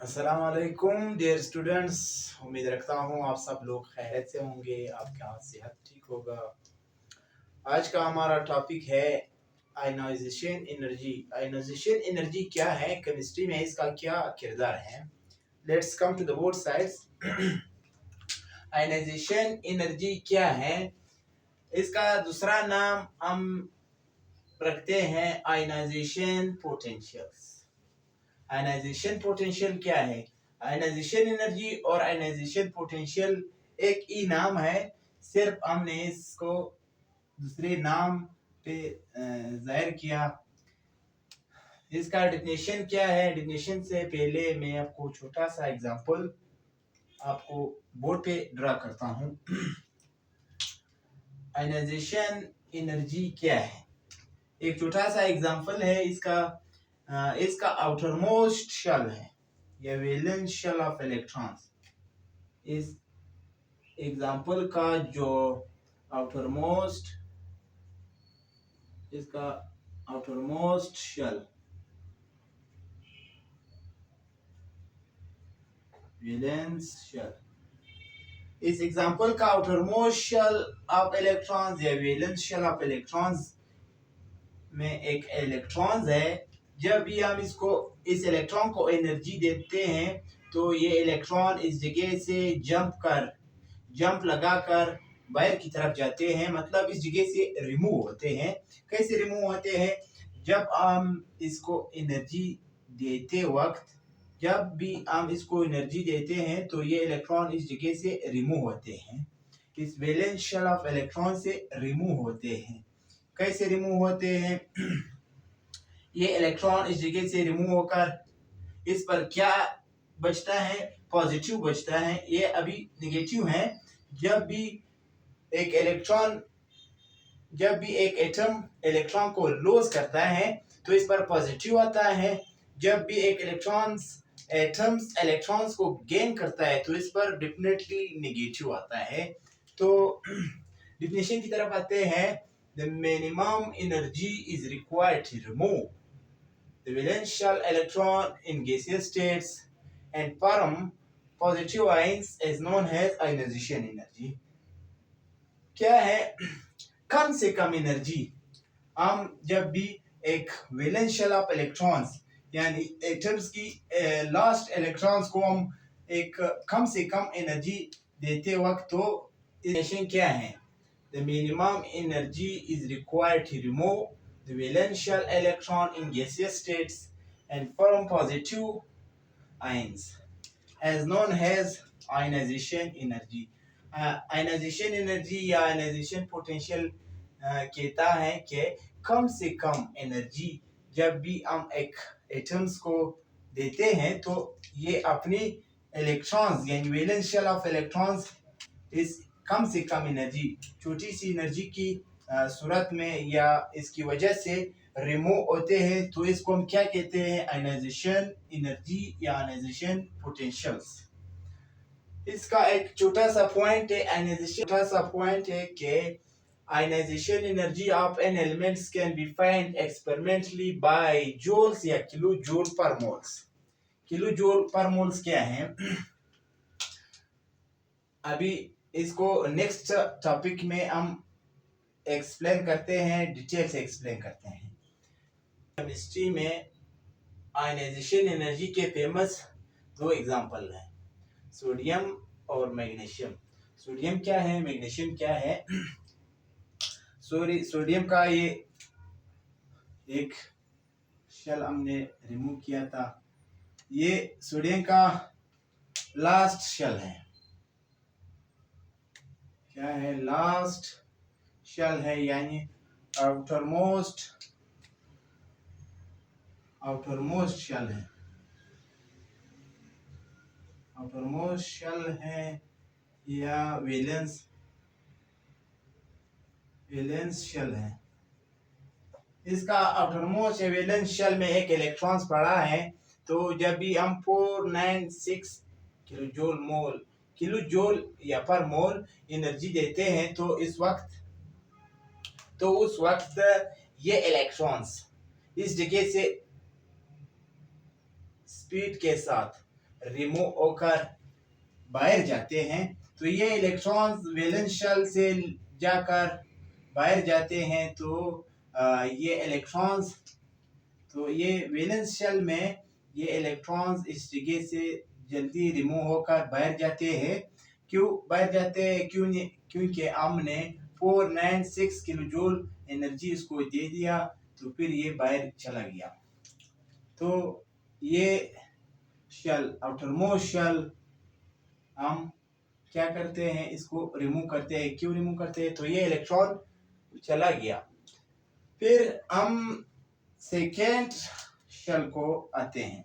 अस्सलाम वालेकुम dear students. उम्मीद रखता हूँ आप सब लोग खैरियत से होंगे, आपके यहाँ सेहत ठीक होगा। आज का हमारा टॉपिक है आयनाइजेशन एनर्जी। आयनाइजेशन एनर्जी क्या है, केमिस्ट्री में इसका क्या किरदार है। Let's come to the both sides. Ionization energy क्या है, इसका दूसरा नाम हम रखते हैं आयनाइजेशन पोटेंशियल्स। आयनाइजेशन पोटेंशियल क्या है? आयनाइजेशन एनर्जी और आयनाइजेशन पोटेंशियल एक ही नाम है, सिर्फ हमने इसको दूसरे नाम पे जाहिर किया। इसका डेफिनेशन क्या है? डेफिनेशन से पहले मैं आपको छोटा सा एग्जांपल आपको बोर्ड पे ड्रा करता हूँ। आयनाइजेशन एनर्जी क्या है, एक छोटा सा एग्जांपल है इसका आउटर मोस्ट शेल है या वैलेंस शेल ऑफ इलेक्ट्रॉन्स। इस एग्जांपल का जो outer most shell valence shell, इस एग्जांपल का outer most shell of electrons या वैलेंस शेल ऑफ इलेक्ट्रॉन्स में एक इलेक्ट्रॉन्स है। जब भी हम इस इलेक्ट्रॉन को एनर्जी देते हैं तो ये इलेक्ट्रॉन इस जगह से जंप लगाकर बाहर की तरफ जाते हैं, मतलब इस जगह से रिमूव होते हैं। कैसे रिमूव होते हैं? जब हम इसको एनर्जी देते वक्त, जब भी हम इसको एनर्जी देते हैं तो ये इलेक्ट्रॉन इस जगह से रिमूव होते हैं, इस वैलेंस शेल ऑफ इलेक्ट्रॉन से रिमूव होते हैं। कैसे रिमूव होते हैं? ये इलेक्ट्रॉन इस जगह से रिमूव होकर इस पर क्या बचता है? पॉजिटिव बचता है। ये अभी नेगेटिव है। जब भी एक एटम इलेक्ट्रॉन को लॉस करता है तो इस पर पॉजिटिव आता है। जब भी एक एटम्स इलेक्ट्रॉन्स को गेन करता है तो इस पर डेफिनेटली नेगेटिव आता है। तो डिफिनेशन की तरफ आते हैं। The minimum energy is required to remove the valence shell electron in gaseous states and form positive ions is known as ionization energy. क्या है कम से कम एनर्जी? हम जब भी एक वैलेंस शेल ऑफ इलेक्ट्रॉन्स यानी एटम्स की लास्ट इलेक्ट्रॉन्स को हम एक कम से कम एनर्जी देते वक्त, तो इक्वेशन क्या है? The minimum energy is required to remove the valence shell electron in gaseous states and form positive ions as known as ionization energy. Ionization energy या ionization potential कहता है कि कम से कम एनर्जी जब भी हम एक एटम्स को देते हैं तो ये अपनी इलेक्ट्रॉन्स यानी वैलेंस शेल ऑफ इलेक्ट्रॉन्स इस कम से कम एनर्जी, छोटी सी एनर्जी की सूरत में या इसकी वजह से रिमूव होते हैं। तो इसको हम क्या कहते हैं? आयनाइजेशन एनर्जी या आयनाइजेशन पोटेंशियल्स। इसका एक छोटा सा पॉइंट है, कि ionisation energy of an elements can be find experimentally by joules या kilo joule per moles. Kilo joule per moles क्या है? अभी इसको नेक्स्ट टॉपिक में हम एक्सप्लेन करते हैं, डिटेल से एक्सप्लेन करते हैं। केमिस्ट्री में आयनाइजेशन एनर्जी के फेमस दो एग्जांपल हैं, सोडियम और मैग्नीशियम। सोडियम क्या है, मैग्नीशियम क्या है? सोडियम का ये एक शेल हमने रिमूव किया था, ये सोडियम का लास्ट शेल है। क्या है? लास्ट शेल है, यानी आउटर मोस्ट शेल है। आउटर मोस्ट शेल है या वैलेंस शेल है। इसका आउटर मोस्ट वैलेंस शेल में एक इलेक्ट्रॉन्स पड़ा है। तो जब भी हम 496 किलो जूल या पर मोल एनर्जी देते हैं तो उस वक्त ये इलेक्ट्रॉन्स इस जगह से स्पीड के साथ रिमूव होकर बाहर जाते हैं। तो ये इलेक्ट्रॉन्स वैलेंस शेल से जाकर बाहर जाते हैं। तो ये इलेक्ट्रॉन्स, तो ये वैलेंस शेल में ये इलेक्ट्रॉन्स इस जगह से जल्दी रिमूव होकर बाहर जाते हैं। क्यों बाहर जाते हैं? क्योंकि हमने 496 किलो जूल एनर्जी इसको दे दिया, तो फिर ये बाहर चला गया। तो ये शेल, आउटरमोस्ट शेल, हम क्या करते हैं? इसको रिमूव करते हैं। क्यों रिमूव करते हैं? तो ये इलेक्ट्रॉन चला गया। फिर हम सेकेंड शेल को आते हैं।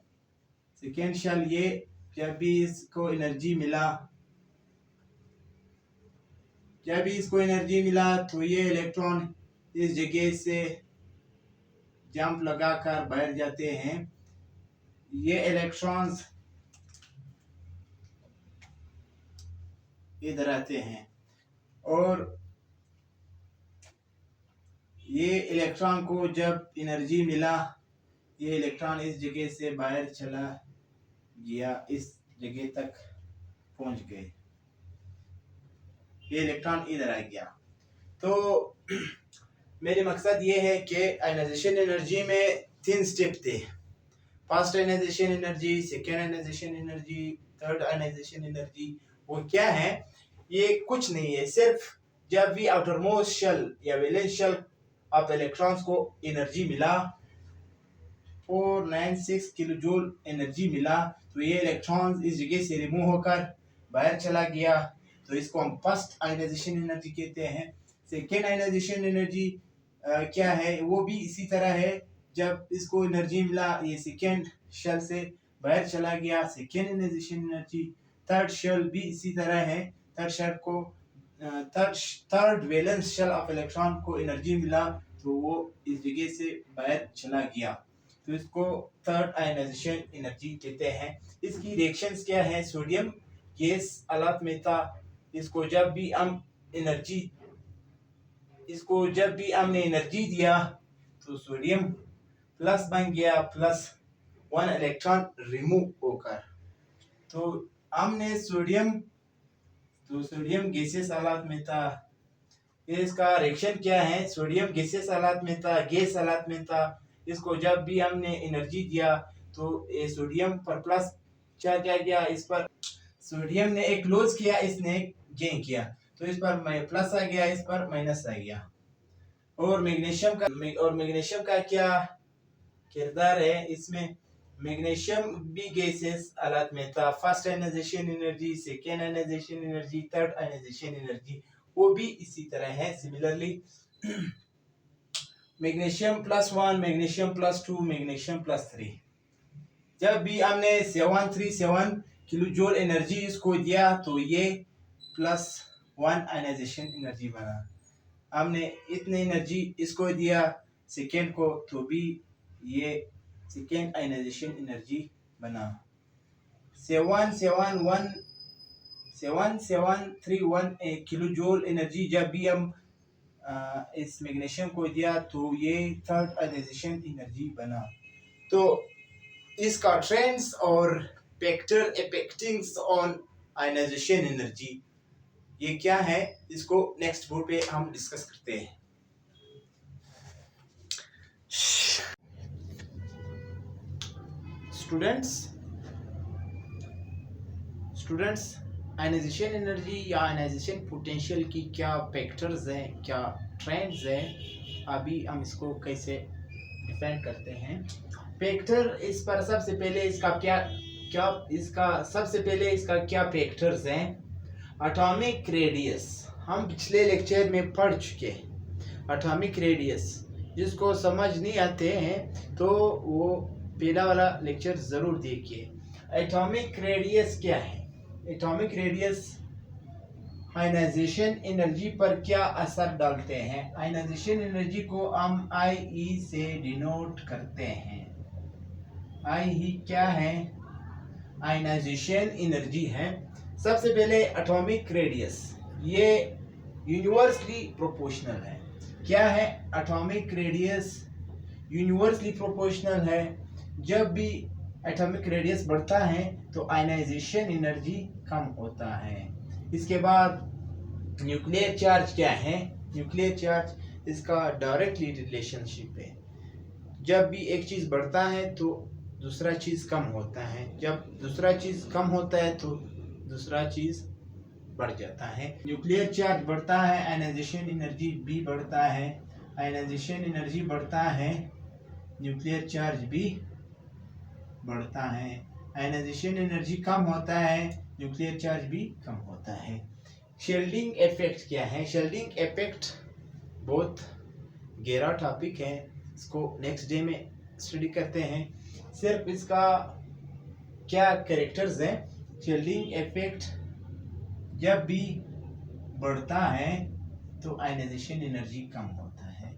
सेकेंड शेल, ये जब भी इसको एनर्जी मिला तो ये इलेक्ट्रॉन इस जगह से जंप लगाकर बाहर जाते हैं। ये इलेक्ट्रॉन्स इधर आते हैं और ये इलेक्ट्रॉन को जब एनर्जी मिला, ये इलेक्ट्रॉन इस जगह से बाहर चला गया, इस जगह तक पहुंच गए। ये इलेक्ट्रॉन इधर आ गया। तो मेरे मकसद ये है कि आयनाइजेशन एनर्जी में 3 स्टेप थे। First ionization energy, second ionization energy, third ionization energy. वो क्या है? ये कुछ नहीं है, सिर्फ जब भी आउटरमोस्ट शेल या वैलेंस शेल ऑफ इलेक्ट्रॉन्स को एनर्जी मिला, 496 किलो जूल एनर्जी मिला, तो ये इलेक्ट्रॉन्स इस जगह से रिमूव होकर बाहर चला गया। तो इसको हम फर्स्ट आयनाइजेशन एनर्जी कहते हैं। सेकेंड आयनाइजेशन एनर्जी क्या है? वो भी इसी तरह है, जब इसको एनर्जी मिला, ये सेकेंड शेल से बाहर चला गया, second ionization energy. Third shell भी इसी तरह है। थर्ड शेल को third valence shell of electron को एनर्जी मिला, तो वो इस जगह से बाहर चला गया, तो इसको थर्ड आयनाइजेशन एनर्जी कहते हैं। इसकी रिएक्शंस क्या है? सोडियम गैस हालत में था, इसको जब भी हमने एनर्जी दिया तो सोडियम प्लस बन गया, प्लस 1 इलेक्ट्रॉन रिमूव होकर। तो हमने सोडियम गैसेस हालत में था। इसका रिएक्शन क्या है? सोडियम गैसेस हालत में था, गैस हालत में था। इसको जब भी हमने एनर्जी दिया तो ये सोडियम पर प्लस क्या गया, इस पर सोडियम ने एक लॉस किया, इसने गेन किया, तो इस पर प्लस आ गया, इस पर माइनस आ गया। और मैग्नीशियम का क्या किरदार है इसमें? मैग्नीशियम भी गैसेस हालत में था। First ionization energy, second ionization energy, third ionization energy, वो भी इसी तरह है। सिमिलरली मैग्नीशियम +1, मैग्नीशियम +2, मैग्नीशियम +3, जब भी हमने 737 किलो जूल एनर्जी इसको दिया तो ये +1 आयनाइजेशन एनर्जी बना। हमने इतने एनर्जी इसको दिया सेकेंड को, तो भी ये सेकेंड आयनाइजेशन एनर्जी बना। 7731 किलो जूल एनर्जी जब भी हम इस मैग्नीशियम को दिया तो ये थर्ड आयनाइजेशन एनर्जी बना। तो इसका ट्रेंड्स और फैक्टर इफेक्टिंग्स ऑन आयनाइजेशन एनर्जी ये क्या है, इसको नेक्स्ट बोर्ड पे हम डिस्कस करते हैं। स्टूडेंट्स आयनाइजेशन एनर्जी या आयनाइजेशन पोटेंशियल की क्या फैक्टर्स हैं, क्या ट्रेंड्स हैं, अभी हम इसको कैसे डिफाइन करते हैं। फैक्टर, इस पर सबसे पहले इसका क्या फैक्टर्स हैं। एटॉमिक रेडियस, हम पिछले लेक्चर में पढ़ चुके हैं। एटॉमिक रेडियस जिसको समझ नहीं आते हैं तो वो पहला वाला लेक्चर ज़रूर देखिए। एटॉमिक रेडियस क्या है? एटॉमिक रेडियस आयनाइजेशन एनर्जी पर क्या असर डालते हैं। आयनाइजेशन एनर्जी को हम IE से डिनोट करते हैं। IE क्या है? आयनाइजेशन एनर्जी है। सबसे पहले एटॉमिक रेडियस, ये यूनिवर्सली प्रोपोर्शनल है। क्या है? एटॉमिक रेडियस यूनिवर्सली प्रोपोर्शनल है। जब भी एटॉमिक रेडियस बढ़ता है तो आयनाइजेशन एनर्जी कम होता है। इसके बाद न्यूक्लियर चार्ज क्या है? न्यूक्लियर चार्ज इसका डायरेक्टली रिलेशनशिप है। जब भी एक चीज़ बढ़ता है तो दूसरा चीज़ कम होता है, जब दूसरा चीज़ कम होता है तो दूसरा चीज़ बढ़ जाता है। न्यूक्लियर चार्ज बढ़ता है, आयनाइजेशन एनर्जी भी बढ़ता है। आयनाइजेशन एनर्जी बढ़ता है, न्यूक्लियर चार्ज भी बढ़ता है। आयनाइजेशन एनर्जी कम होता है, न्यूक्लियर चार्ज भी कम होता है। शेल्डिंग इफेक्ट क्या है? शेल्डिंग इफेक्ट बहुत गहरा टॉपिक है, इसको नेक्स्ट डे में स्टडी करते हैं। सिर्फ इसका क्या कैरेक्टर्स हैं? शेल्डिंग इफेक्ट जब भी बढ़ता है तो आयनाइजेशन एनर्जी कम होता है।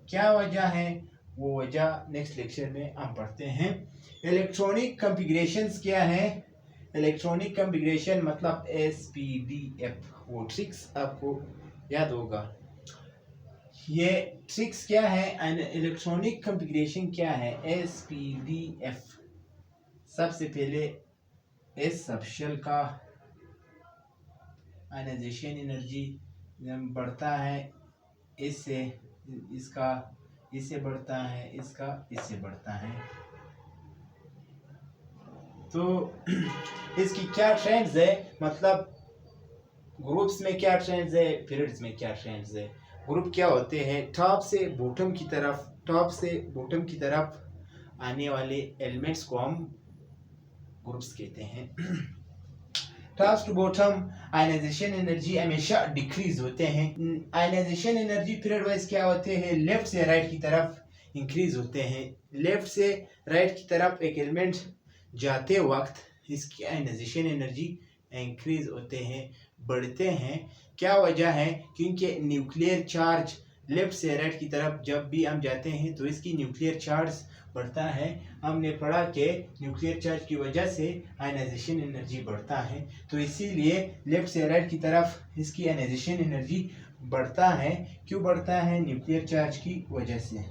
क्या वजह है? वो वजह नेक्स्ट लेक्चर में हम पढ़ते हैं। इलेक्ट्रॉनिक कॉन्फ़िगरेशंस क्या है? इलेक्ट्रॉनिक कॉन्फ़िगरेशन मतलब SPDF, वो ट्रिक्स आपको याद होगा। ये ट्रिक्स क्या है? इलेक्ट्रॉनिक कॉन्फ़िगरेशन क्या है? SPDF। सबसे पहले S सबशेल का आयनाइजेशन एनर्जी बढ़ता है, इससे इसका इससे बढ़ता है, इसका इससे बढ़ता है। तो इसकी क्या ट्रेंड्स है? मतलब ग्रुप्स में क्या ट्रेंड्स है, पीरियड्स में क्या ट्रेंड्स है। ग्रुप क्या होते हैं? टॉप से बॉटम की तरफ आने वाले एलिमेंट्स को हम ग्रुप्स कहते हैं। Top to bottom ionization energy हमेशा डिक्रीज होते हैं। आयनाइजेशन एनर्जी पीरियड वाइज क्या होते हैं? लेफ्ट से राइट की तरफ इंक्रीज होते हैं। लेफ्ट से राइट की तरफ एक एलिमेंट जाते वक्त इसकी आयनाइजेशन एनर्जी इंक्रीज होते हैं, बढ़ते हैं। क्या वजह है? क्योंकि न्यूक्लियर चार्ज लेफ्ट से राइट की तरफ जब भी हम जाते हैं तो इसकी न्यूक्लियर चार्ज बढ़ता है। हमने पढ़ा कि न्यूक्लियर चार्ज की वजह से आयनाइजेशन एनर्जी बढ़ता है, तो इसीलिए लेफ्ट से राइट की तरफ इसकी आयनाइजेशन एनर्जी बढ़ता है। क्यों बढ़ता है? न्यूक्लियर चार्ज की वजह से।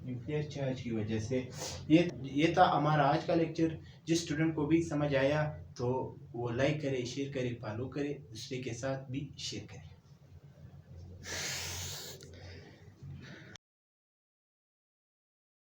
न्यूक्लियर चार्ज की वजह से। ये था हमारा आज का लेक्चर। जिस स्टूडेंट को भी समझ आया तो वो लाइक करे, शेयर करे, फॉलो करे, दूसरे के साथ भी शेयर करे।